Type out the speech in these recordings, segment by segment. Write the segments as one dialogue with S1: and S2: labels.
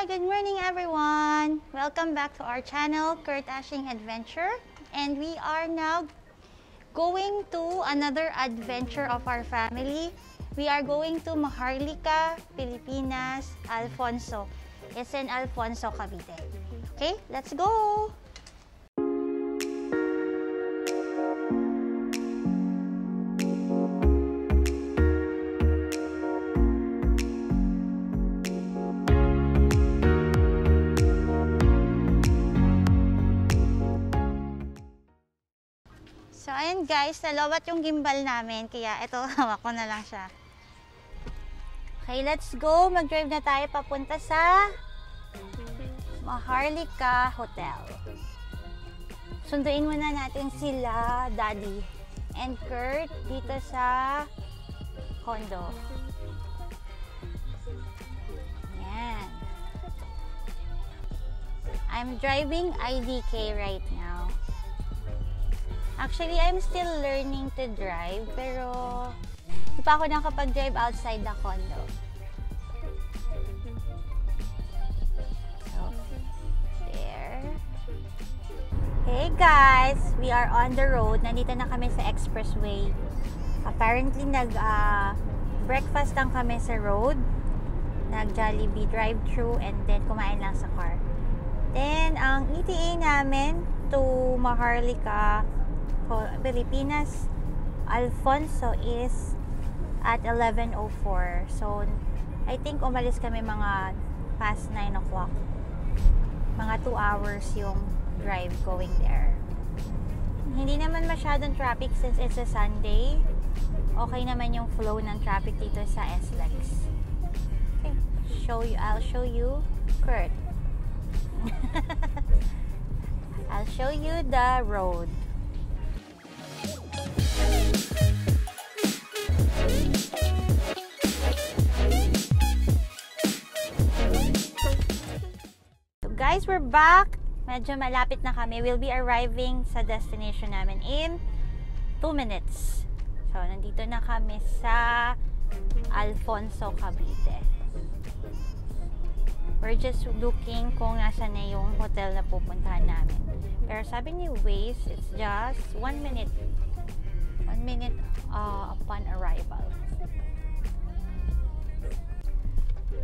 S1: Good morning everyone! Welcome back to our channel, Kurt Ashing Adventure. And we are now going to another adventure of our family. We are going to Maharlika, Pilipinas, Alfonso. It's in Alfonso, Cavite. Okay, let's go! So, ayan guys, nalawat yung gimbal namin. Kaya ito, hawak ko na lang siya. Okay, let's go. Mag-drive na tayo papunta sa Maharlika Hotel. Sunduin muna natin sila, Daddy and Kurt, dito sa condo. Ayan. I'm driving IDK right now. Actually, I'm still learning to drive, pero hindi pa ako nakapag-drive outside the condo. So, there. Hey guys! We are on the road. Nandito na kami sa expressway. Apparently, nag-breakfast lang kami sa road. Nag-Jollibee drive-thru and then kumain lang sa car. Then, ang ETA namin to Maharlika, Pilipinas, Alfonso is at 11:04. So, I think umalis kami mga past 9 o'clock. Mga 2 hours yung drive going there. Hindi naman masyadong traffic since it's a Sunday. Okay naman yung flow ng traffic dito sa SLEX. Okay, I'll show you Kurt. I'll show you the road. So guys, we're back. Medyo malapit na kami. We'll be arriving sa destination namin in 2 minutes. So, nandito na kami sa Alfonso, Cavite. We're just looking kung nasa na yung hotel na pupuntahan namin. Pero sabi ni Waze, it's just 1 minute. 1 minute upon arrival.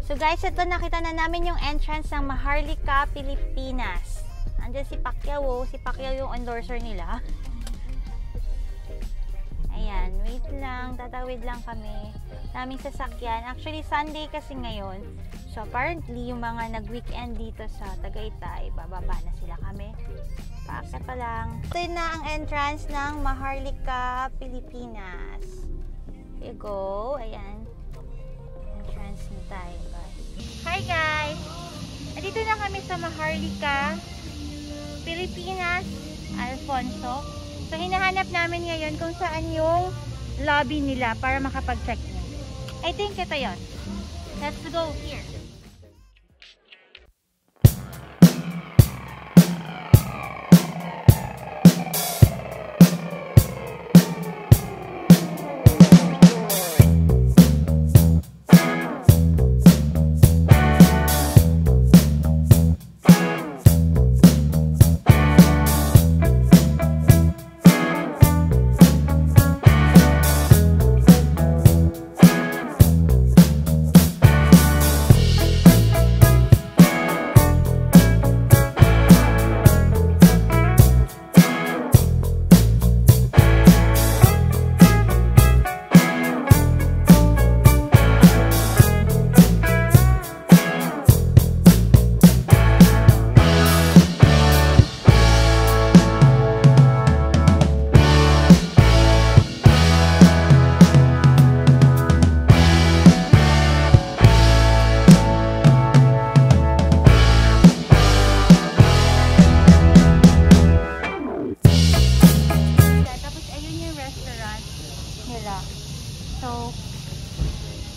S1: So guys, ito nakita na namin yung entrance ng Maharlika, Pilipinas. Andiyan si Pacquiao. Si Pacquiao yung endorser nila. Ayan, wait lang. Tatawid lang kami. Daming sasakyan. Actually, Sunday kasi ngayon. So, apparently, yung mga nag-weekend dito sa Tagaytay, bababa na sila kami. Paakyat pa lang. Ito na ang entrance ng Maharlika, Pilipinas. Here you go. Ayan. Entrance na tayo, guys. Hi, guys! Andito na kami sa Maharlika, Pilipinas, Alfonso. So, hinahanap namin ngayon kung saan yung lobby nila para makapag-check in. I think ito yun. Let's go here.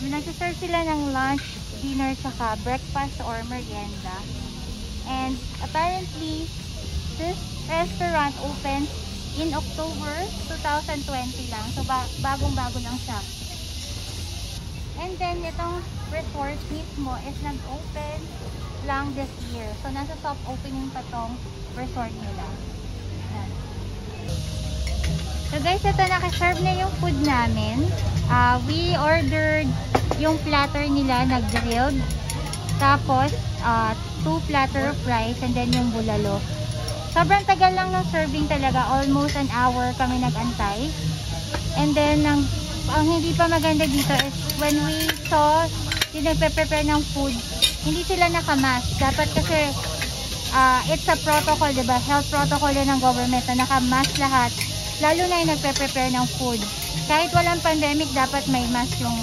S1: Nagsiserve sila ng lunch, dinner, saka breakfast or merienda. And apparently, this restaurant opens in October 2020 lang. So, bagong-bago lang siya. And then, itong resort mismo is nag-open lang this year. So, nasa top opening pa tong resort nila. Yan. So guys, ito naka-serve na yung food namin. We ordered yung platter nila na grilled. Tapos, 2 platter of rice and then yung bulalo. Sobrang tagal lang ng serving talaga. Almost an hour kami nag-antay. And then, ang hindi pa maganda dito is when we saw yung nagpe-prepare ng food, hindi sila nakamask. Dapat kasi it's a protocol, diba? Health protocol yan ng government na nakamask lahat. Lalo na yung nagpe-prepare ng food. Kahit walang pandemic, dapat may mask yung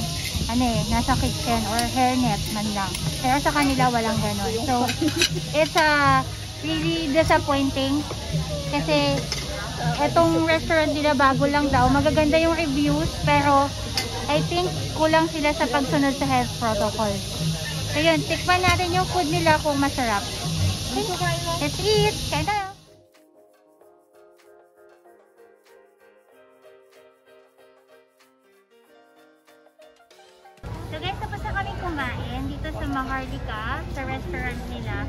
S1: nasa kitchen or hairnet man lang. Pero sa kanila walang ganon. So, it's really disappointing kasi etong restaurant nila bago lang daw. Magaganda yung reviews pero I think kulang sila sa pagsunod sa health protocol. So yun, tikman natin yung food nila kung masarap. Okay, let's eat! Kain tayo! So guys, tapos na kami kumain dito sa Maharlika, sa restaurant nila.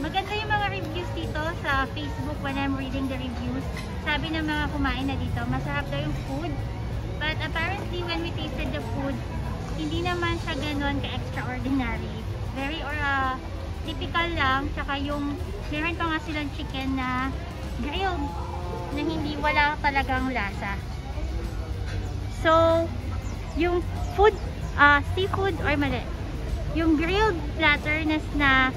S1: Maganda yung mga reviews dito sa Facebook when I'm reading the reviews. Sabi ng mga kumain na dito, masarap daw yung food. But apparently when we tasted the food, hindi naman siya ganon ka-extraordinary. Very typical lang. Tsaka yung, meron pa nga silang chicken na grilled na hindi wala talagang lasa. So, yung food, seafood or mali, yung grilled platter na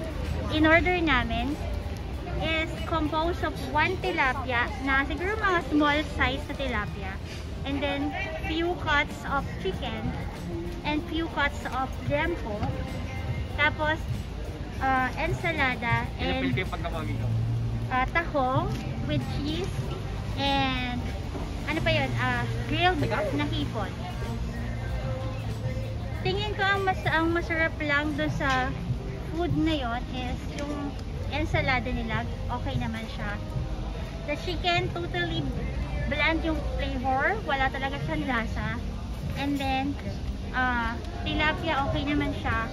S1: in-order namin is composed of 1 tilapia na siguro mga small size na tilapia and then few cuts of chicken and few cuts of liempo, tapos ensalada and tahong with cheese and ano pa yun, grilled na hipon. Tingin ko ang masarap lang doon sa food na yon is yung ensalada nila. Okay naman siya. The chicken, totally bland yung flavor. Wala talaga siyang lasa. And then, tilapia, okay naman siya.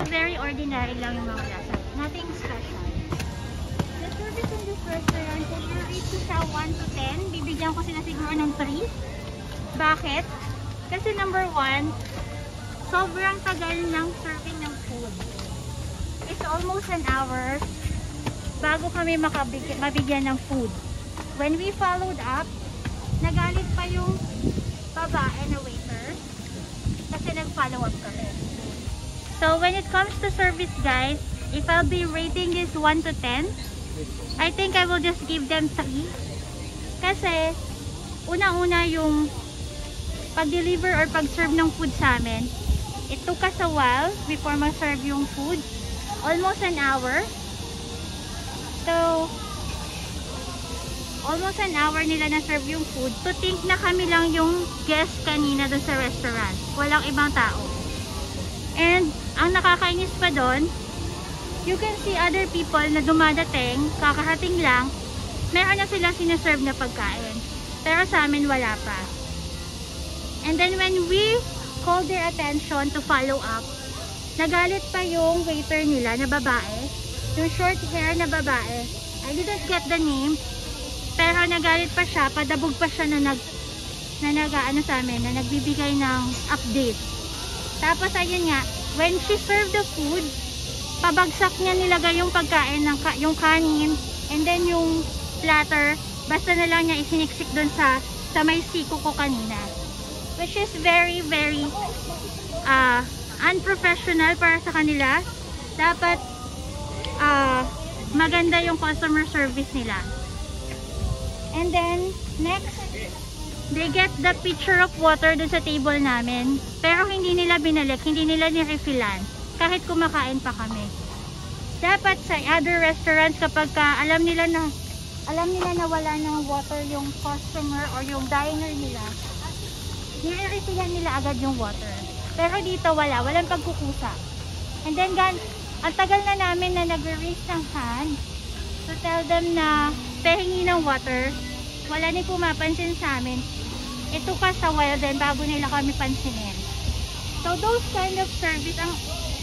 S1: Very ordinary lang yung mga lasa. Nothing special. The service in this restaurant, kung i-rate ko siya 1 to 10, bibigyan ko sila siguro ng 3. Bakit? Kasi number 1, sobrang tagal ng serving ng food. It's almost an hour bago kami mabigyan ng food. When we followed up, nagalit pa yung babae na waiter kasi nag-follow up kami. So when it comes to service guys, if I'll be rating this 1 to 10, I think I will just give them 3. Kasi una-una yung pag-deliver or pag-serve ng food sa amin, it took us a while before ma-serve yung food. Almost an hour. So, almost an hour nila na-serve yung food. To think na kami lang yung guest kanina doon sa restaurant. Walang ibang tao. And, ang nakakainis pa doon, you can see other people na dumadating, kakarating lang, meron na sila sinaserve na pagkain. Pero sa amin wala pa. And then when we called their attention to follow up, nagalit pa yung waiter nila na babae, yung short hair na babae. I didn't get the name, pero nagalit pa siya, padabog pa siya na sa amin, na nagbibigay ng update. Tapos ayun nga, when she served the food, pabagsak niya nilagay yung pagkain, yung kanin, and then yung platter, basta na lang niya isiniksik dun sa may siko ko kanina. Which is very, very unprofessional para sa kanila. Dapat maganda yung customer service nila. And then next, they get the pitcher of water dun sa table namin, pero hindi nila binalik, hindi nila nirefillan kahit kumakain pa kami. Dapat sa other restaurants, kapag alam nila na wala ng water yung customer or yung diner nila, nire-refillan nila agad yung water. Pero dito walang pagkukusa. And then ang tagal na namin na nag-raise ng hand to tell them na pahingi ng water. Wala ni pumapansin sa amin. It took us a while din bago nila kami pansinin. So those kind of service, ang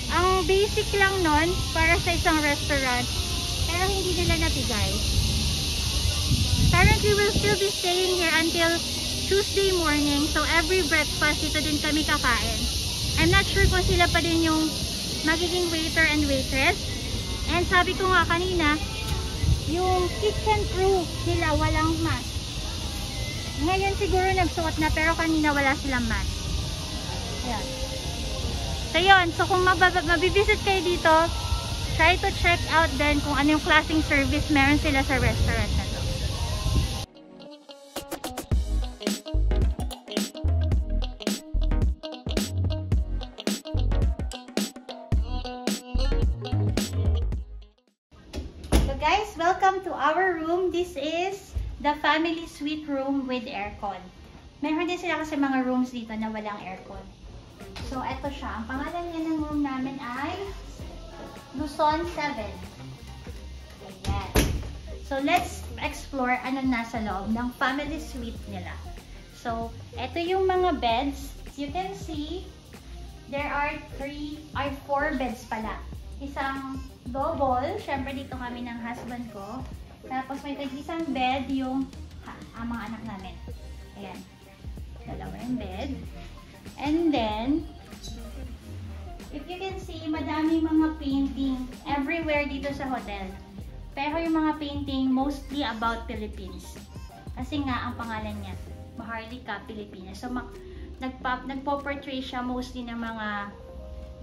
S1: Ang basic lang nun para sa isang restaurant, pero hindi nila nabigay. Apparently, we'll still be staying here until Tuesday morning. So, every breakfast, dito din kami kakain. I'm not sure kung sila pa din yung magiging waiter and waitress. And sabi ko nga kanina, yung kitchen crew nila walang mask. Ngayon siguro nagsuot na, pero kanina wala silang mask. Ayan. So yun, so kung mabivisit kayo dito, try to check out din kung ano yung klaseng service meron sila sa restaurant na to. So guys, welcome to our room. This is the family suite room with aircon. Meron din sila kasi mga rooms dito na walang aircon. So, eto siya. Ang pangalan niya ng room namin ay Luzon 7. Ayan. So, let's explore ano nasa loob ng family suite nila. So, eto yung mga beds. You can see, there are 4 beds pala. Isang double. Syempre, dito kami ng husband ko. Tapos, may isang bed yung mga anak namin. Ayan. Dalawa yung bed. And then, if you can see, madami mga painting everywhere dito sa hotel. Pero yung mga painting, mostly about Philippines. Kasi nga, ang pangalan niya, Maharlika, Pilipinas. So, nagpo-portray siya mostly ng mga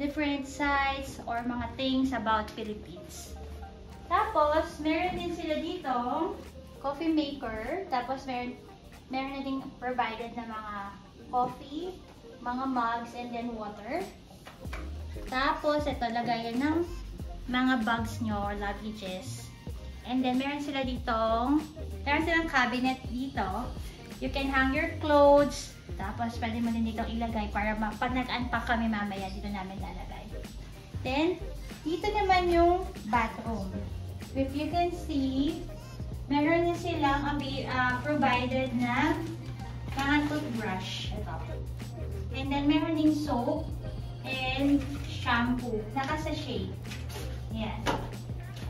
S1: different sites or mga things about Philippines. Tapos, meron din sila dito, coffee maker. Tapos, meron na din provided na mga coffee, mga mugs, and then water. Tapos, ito, lagayan ng mga bags nyo or luggages. And then, meron silang cabinet dito. You can hang your clothes. Tapos, pwede mo din dito ilagay para pag nag-unpack kami mamaya, dito namin lalagay. Then, dito naman yung bathroom. If you can see, meron din silang provided na mga toothbrush. Ito. And then, meron ding soap and shampoo. Naka-sachet. Yan.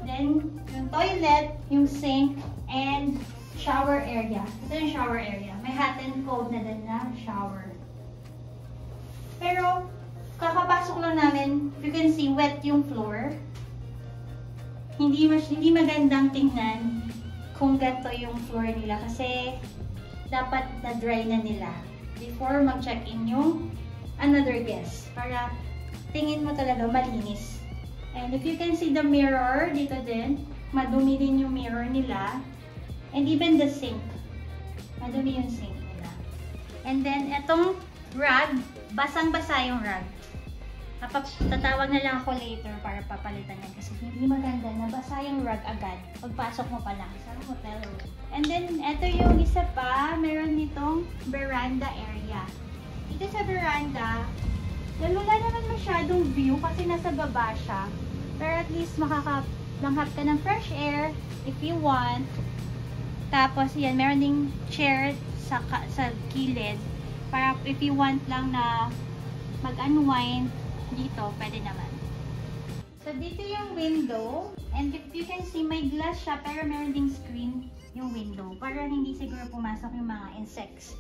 S1: Then, yung toilet, yung sink, and shower area. Ito yung shower area. May hot and cold na din na shower. Pero, kakapasok lang namin, you can see wet yung floor. Hindi magandang tingnan kung ganito yung floor nila kasi dapat na-dry na nila before mag-check-in yung another guest para tingin mo talaga malinis. And if you can see the mirror dito din, madumi din yung mirror nila. And even the sink, madumi yung sink nila. And then etong rug, basang-basa yung rug. Tatawag na lang ako later para papalitan yan kasi hindi maganda na basa yung rug agad pagpasok mo pa lang sa hotel room. And then, eto yung isa pa, meron nitong veranda area. Dito sa veranda, wala naman masyadong view kasi nasa baba siya. Pero at least makakalanghap ka ng fresh air if you want. Tapos, yan, meron ding chair sa gilid para if you want lang na mag-unwind dito, pwede naman. So, dito yung window. And if you can see, may glass siya pero meron ding screen yung window para hindi siguro pumasok yung mga insects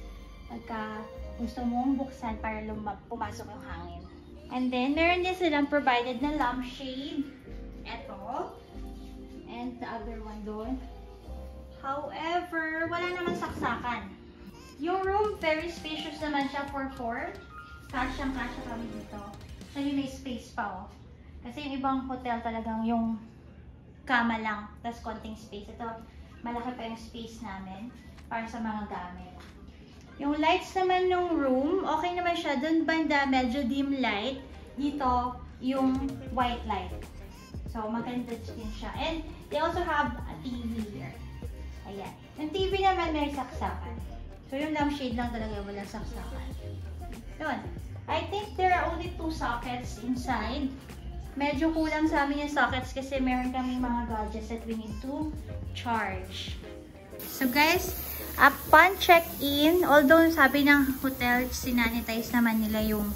S1: pagka gusto mong buksan para pumasok yung hangin. And then, meron din silang provided na lampshade. Eto. And the other one doon. However, wala naman saksakan. Yung room, very spacious naman siya for 4. Kasyang-kasya kami dito. So, yung may space pa, oh. Kasi yung ibang hotel talagang yung kama lang, tas konting space. Ito, malaki pa yung space namin para sa mga gamit. Yung lights naman ng room, okay naman siya. Doon banda, medyo dim light. Dito, yung white light. So, maganda din siya. And they also have a TV here. Ayan. Yung TV naman may saksakan. So, yung lampshade lang talaga walang saksakan. Yun. I think there are only 2 sockets inside. Medyo kulang sa amin yung sockets kasi meron kaming mga gadgets that we need to charge. So guys, upon check-in, although sabi ng hotel, sinanitize naman nila yung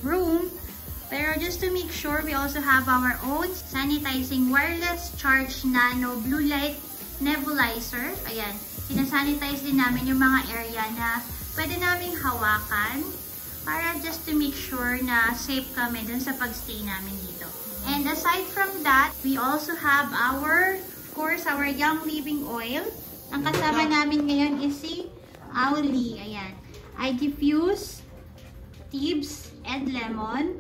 S1: room, Pero just to make sure, we also have our own sanitizing wireless charge nano blue light nebulizer. Ayan, sinasanitize din namin yung mga area na pwede naming hawakan para just to make sure na safe kami dun sa pagstay namin dito. And aside from that, we also have our, of course, our Young Living Oil. Ang kasama namin ngayon is si Auli. Ayan, I diffuse, Thieves, and Lemon.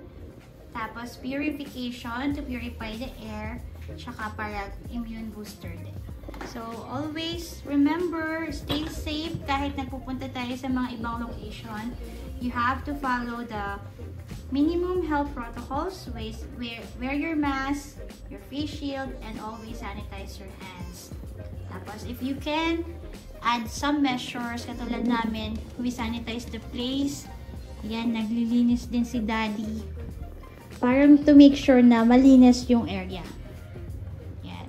S1: Tapos, purification to purify the air. Tsaka para immune booster din. So, always remember, stay safe kahit nagpupunta tayo sa mga ibang location. You have to follow the minimum health protocols. Wear your mask, your face shield, and always sanitize your hands. Tapos, if you can, add some measures. Katulad namin, we sanitize the place. Yan, naglilinis din si Daddy. Para to make sure na malinis yung area. Yan.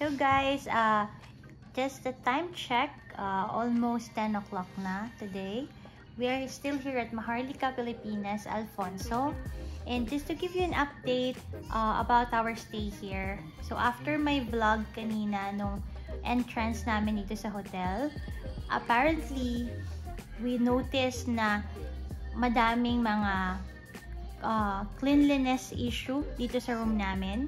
S1: So guys, just the time check, almost 10 o'clock na today. We are still here at Maharlika, Pilipinas, Alfonso. And just to give you an update about our stay here. So after my vlog kanina nung entrance namin dito sa hotel, apparently, we noticed na madaming mga cleanliness issue dito sa room namin.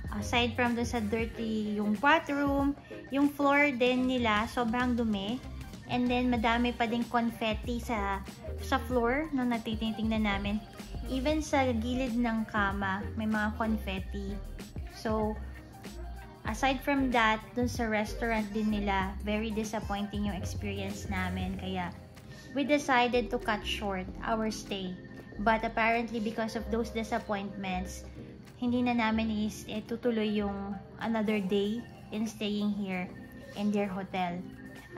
S1: Aside from the sa dirty yung bathroom, yung floor din nila sobrang dumi. And then madami pa ding confetti sa floor nung natitingnan namin. Even sa gilid ng kama, may mga confetti. So, aside from that, dun sa restaurant din nila, very disappointing yung experience namin. Kaya, we decided to cut short our stay. But apparently, because of those disappointments, hindi na namin tutuloy yung another day in staying here in their hotel.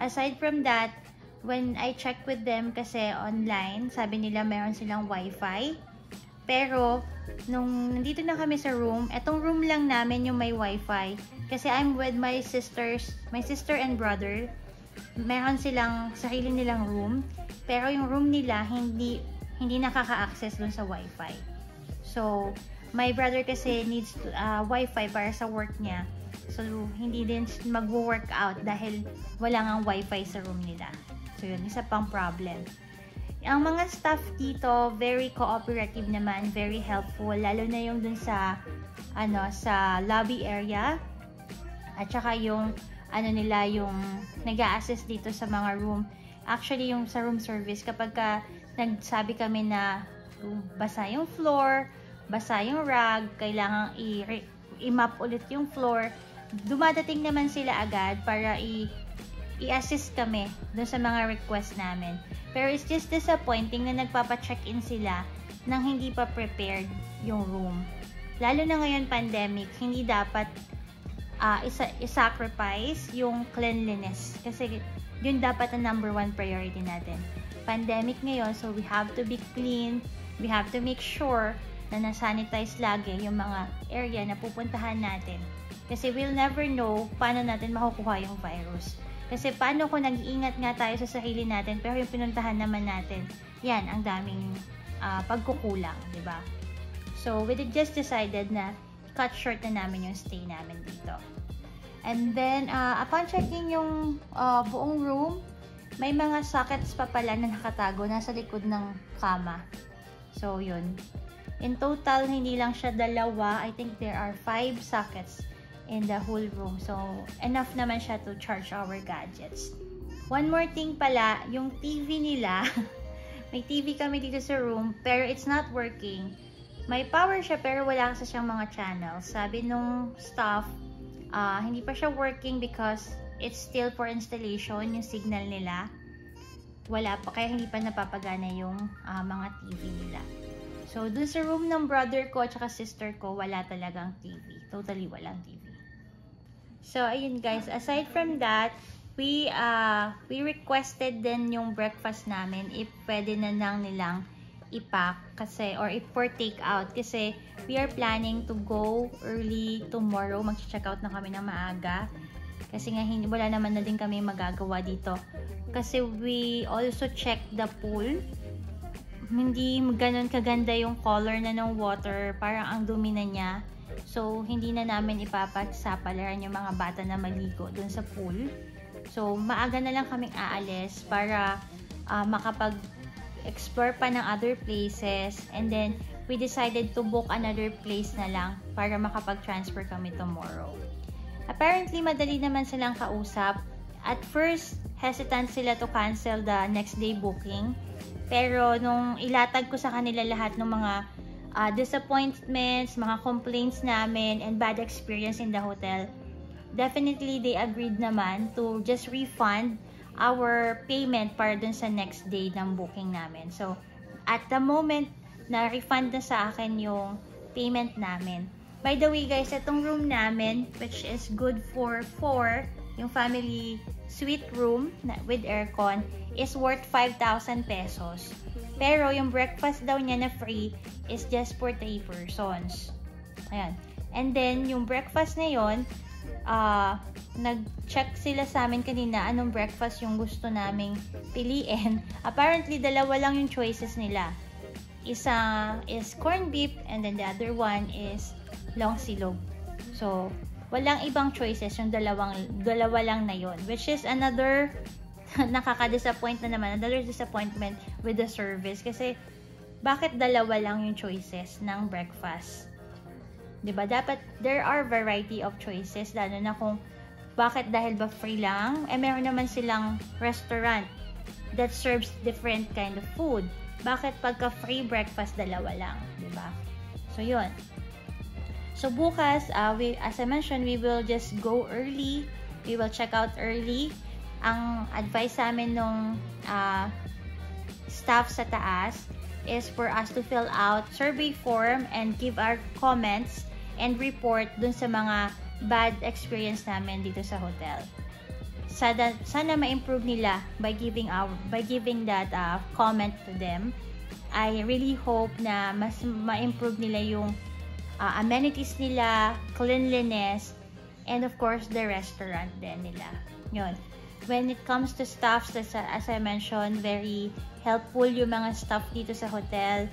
S1: Aside from that, when I checked with them kasi online, sabi nila meron silang wifi. Pero, nung nandito na kami sa room, etong room lang namin yung may wifi. Kasi I'm with my sister and brother. Meron silang sarili nilang room. Pero yung room nila, hindi nakaka-access dun sa wifi. So, my brother kasi needs wifi para sa work niya. So, hindi din mag-workout dahil wala ngang wifi sa room nila. So, yun, isa pang problem. Ang mga staff dito, very cooperative naman, very helpful. Lalo na yung dun sa, sa lobby area. At saka yung, yung nag-a-assist dito sa mga room. Actually, yung sa room service, kapag nagsabi kami na basa yung floor, basa yung rug, kailangan i-map ulit yung floor, dumadating naman sila agad para i-assist kami dun sa mga request namin. Pero it's just disappointing na nagpapa-check-in sila nang hindi pa prepared yung room. Lalo na ngayon pandemic, hindi dapat i-sacrifice yung cleanliness. Kasi yun dapat ang number 1 priority natin. Pandemic ngayon, so we have to be clean, we have to make sure na na-sanitize lagi yung mga area na pupuntahan natin. Kasi we'll never know paano natin makukuha yung virus. Kasi paano kung nag-iingat nga tayo sa sarili natin, pero yung pinuntahan naman natin, yan, ang daming pagkukulang, di ba? So, we just decided na cut short na namin yung stay namin dito. And then, upon checking yung buong room, may mga sockets pa pala na nakatago nasa likod ng kama. So, yun. In total, hindi lang siya 2. I think there are 5 sockets in the whole room. So, enough naman siya to charge our gadgets. One more thing pala, yung TV nila, may TV kami dito sa room, pero it's not working. May power siya, pero wala kasi siyang mga channels. Sabi nung staff, hindi pa siya working because it's still for installation, yung signal nila. Wala pa, kaya hindi pa napapagana yung mga TV nila. So, dun sa room ng brother ko at saka sister ko, wala talagang TV. Totally walang TV. So, ayun guys, aside from that, we requested din yung breakfast namin if pwede na lang nilang ipack kasi, or if for take out, kasi we are planning to go early tomorrow. Mag-check out na kami ng maaga kasi nga wala naman na din kami magagawa dito kasi we also check the pool. Hindi ganun kaganda yung color na ng water, parang ang dumi na niya. So, hindi na namin ipapagsapalaran yung mga bata na maligo dun sa pool. So, maaga na lang kaming aalis para makapag-explore pa ng other places. And then, we decided to book another place na lang para makapag-transfer kami tomorrow. Apparently, madali naman silang kausap. At first, hesitant sila to cancel the next day booking. Pero, nung ilatag ko sa kanila lahat ng mga disappointments, mga complaints namin, and bad experience in the hotel, definitely they agreed naman to just refund our payment para dun sa next day ng booking namin. So, at the moment, na-refund na sa akin yung payment namin. By the way guys, itong room namin, which is good for 4, yung family suite room with aircon, is worth 5,000 pesos. Pero yung breakfast daw niya na free is just for 3 persons. Ayan. And then, yung breakfast na yun, nag-check sila sa amin kanina anong breakfast yung gusto naming piliin. Apparently, dalawa lang yung choices nila. Isa is corned beef and then the other one is long silog. So, walang ibang choices, yung dalawa lang na yun. Which is another nakaka-disappoint na naman, another disappointment with the service. Kasi, bakit dalawa lang yung choices ng breakfast? Diba? Dapat, there are variety of choices, lalo na kung bakit dahil ba free lang? Meron naman silang restaurant that serves different kind of food. Bakit pagka free breakfast, dalawa lang? Diba? So, yun. So, bukas, as I mentioned, we will just go early. We will check out early. Ang advice sa amin nung staff sa taas is for us to fill out survey form and give our comments and report dun sa mga bad experience namin dito sa hotel. Sana ma-improve nila by giving that comment to them. I really hope na mas ma-improve nila yung amenities nila, cleanliness, and of course the restaurant din nila. Yun. When it comes to staffs, as I mentioned, very helpful yung mga staff dito sa hotel.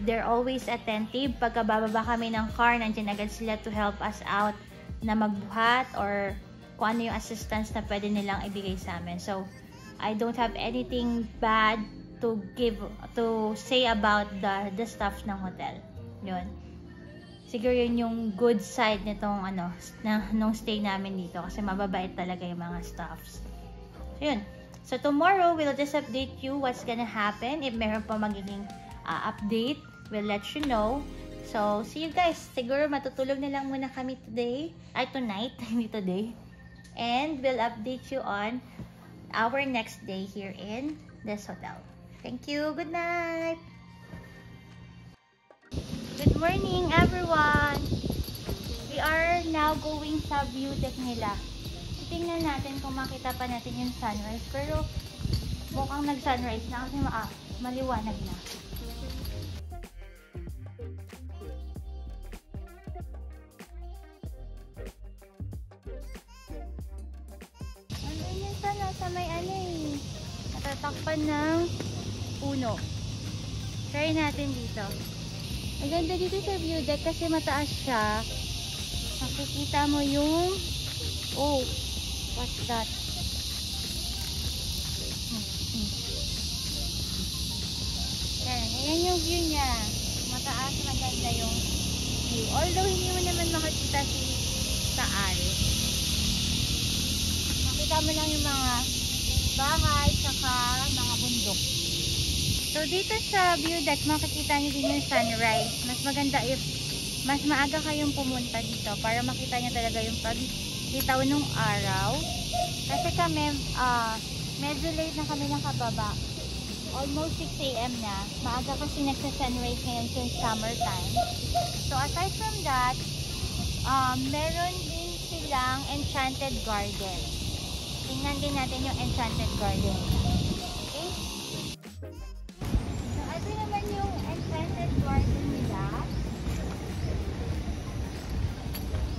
S1: They're always attentive. Pagka bababa kami ng car, nandiyan agad sila to help us out na magbuhat or kung ano yung assistance na pwede nilang ibigay sa amin. So, I don't have anything bad to say about the staff ng hotel. Yun. Siguro yun yung good side nitong nung stay namin dito kasi mababait talaga yung mga staffs. So, yun. So, tomorrow, we'll just update you what's gonna happen. If meron pa magiging update, we'll let you know. So, see you guys. Siguro matutulog na lang muna kami tonight, hindi today. And we'll update you on our next day here in this hotel. Thank you. Good night. Good morning, everyone. We are now going sa view deck nila. Tingnan natin kung makita pa natin yung sunrise. Pero mukhang nag-sunrise na kasi maliwanag na. Ano yun sa may natatakpan ng puno. Try natin dito. Ang ganda dito sa view deck kasi mataas siya. Makikita mo yung what's that? Yan yung view niya. Mataas, maganda yung view. Although hindi mo naman makikita si Taal. Makita mo lang yung mga bahay saka mga bundok. So, dito sa view deck, makikita nyo din yung sunrise. Mas maganda if mas maaga kayong pumunta dito para makita nyo talaga yung paglitaw ng araw. Kasi kami, medyo late na kami nakababa. Almost 6 AM na. Maaga kasi nagsa-sunrise ngayon since summertime. So, aside from that, meron din sila nilang Enchanted Garden. Tingnan din natin yung Enchanted Garden. Okay? So, ito naman yung Enchanted Garden nila.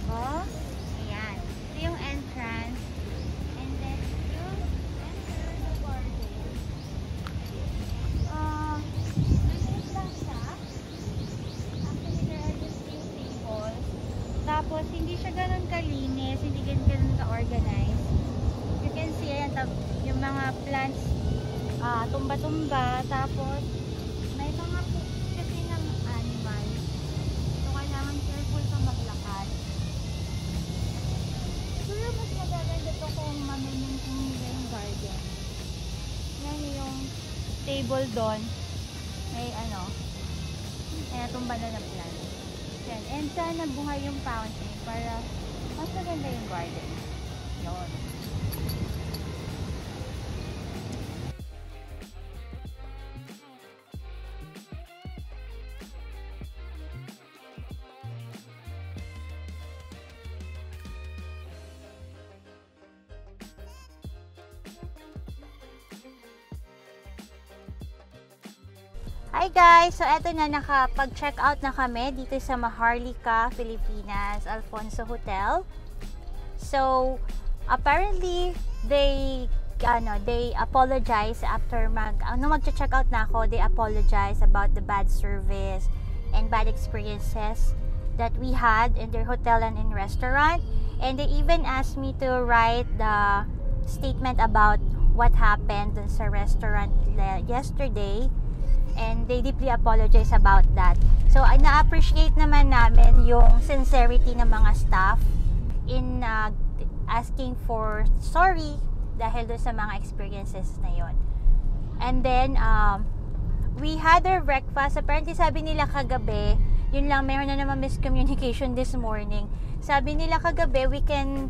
S1: Oh, ayan. Ito yung entrance. And then, yung enter the garden. Maliit lang siya. Actually, there are just few tables. Tapos, hindi siya ganun kalinis, hindi ganun ka-organized. You can see, ayan, yung mga plants, tumba-tumba. Tapos, may mga poops kasi ng animal. So, kailangan careful kang maglakad. Siguro mas magaganda to kung mamimintin nila yung garden. Yan yung table doon. May tumba na ng plant. Yan. And sana buhay yung fountain para mas maganda yung garden. Yun. Hi guys! So eto na, nakapag-check out na kami dito sa Maharlika, Pilipinas, Alfonso Hotel. So apparently they apologize after mag-check out na ako. They apologize about the bad service and bad experiences that we had in their hotel and in restaurant. And they even asked me to write the statement about what happened dun sa restaurant yesterday. And they deeply apologize about that. So, na-appreciate naman namin yung sincerity ng mga staff in asking for sorry dahil doon sa mga experiences na yon. And then, we had our breakfast. Apparently, sabi nila kagabi, yun lang, meron na naman miscommunication this morning. Sabi nila kagabi, we can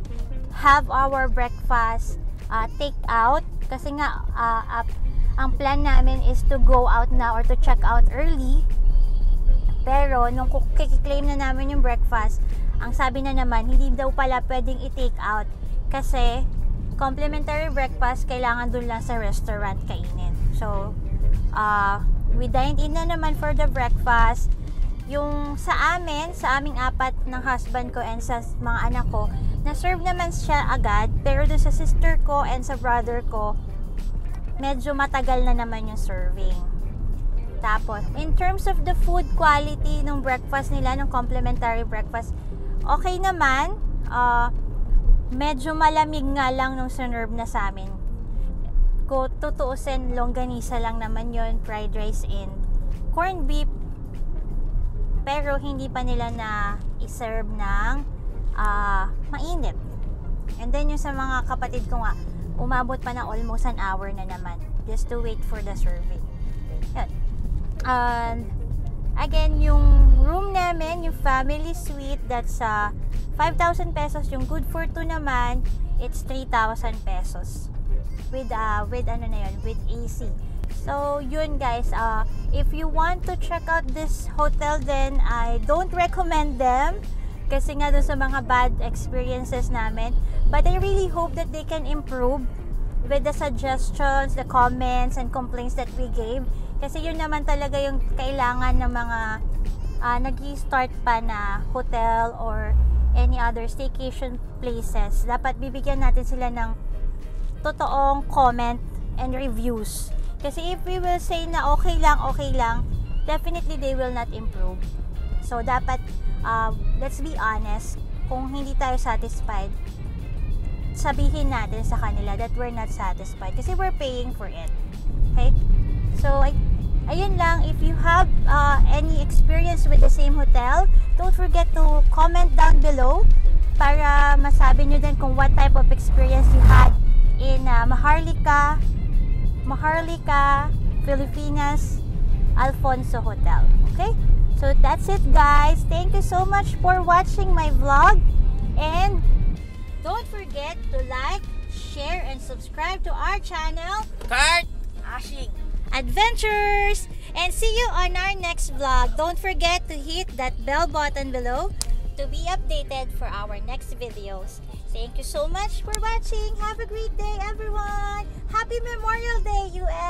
S1: have our breakfast take out. Kasi nga, ang plan namin is to go out na or to check out early. Pero nung kikiklaim na namin yung breakfast, ang sabi na naman, hindi daw pala pwedeng i-take out kasi complimentary breakfast kailangan dun lang sa restaurant kainin. So, we dined in na naman for the breakfast. Yung sa aming apat ng husband ko and sa mga anak ko, na-serve naman siya agad. Pero dun sa sister ko and sa brother ko, medyo matagal na naman yung serving. Tapos, in terms of the food quality ng breakfast nila, ng complimentary breakfast, okay naman. Medyo malamig nga lang nung sinerve na sa amin. Kung tutuusin, longganisa lang naman yon, fried rice and corned beef. Pero hindi pa nila na iserve ng mainit. And then yung sa mga kapatid ko nga, umabot pa na almost an hour na naman just to wait for the serving. Yun. Again, yung room namin, yung family suite, that's 5,000 pesos. Yung good for two naman, it's 3,000 pesos. With AC. So, yun guys, if you want to check out this hotel, then I don't recommend them. Kasi nga doon sa mga bad experiences namin. But I really hope that they can improve with the suggestions, the comments, and complaints that we gave. Kasi yun naman talaga yung kailangan ng mga nag-i-start pa na hotel or any other staycation places. Dapat bibigyan natin sila ng totoong comment and reviews. Kasi if we will say na okay lang, definitely they will not improve. So, dapat, let's be honest, kung hindi tayo satisfied, sabihin natin sa kanila that we're not satisfied kasi we're paying for it. Okay? So, ayun lang. If you have any experience with the same hotel, don't forget to comment down below para masabi nyo din kung what type of experience you had in Maharlika, Pilipinas, Alfonso Hotel. Okay? So, that's it guys. Thank you so much for watching my vlog. And don't forget to like, share, and subscribe to our channel, Kart Ashing Adventures. And see you on our next vlog. Don't forget to hit that bell button below to be updated for our next videos. Thank you so much for watching. Have a great day, everyone. Happy Memorial Day, US!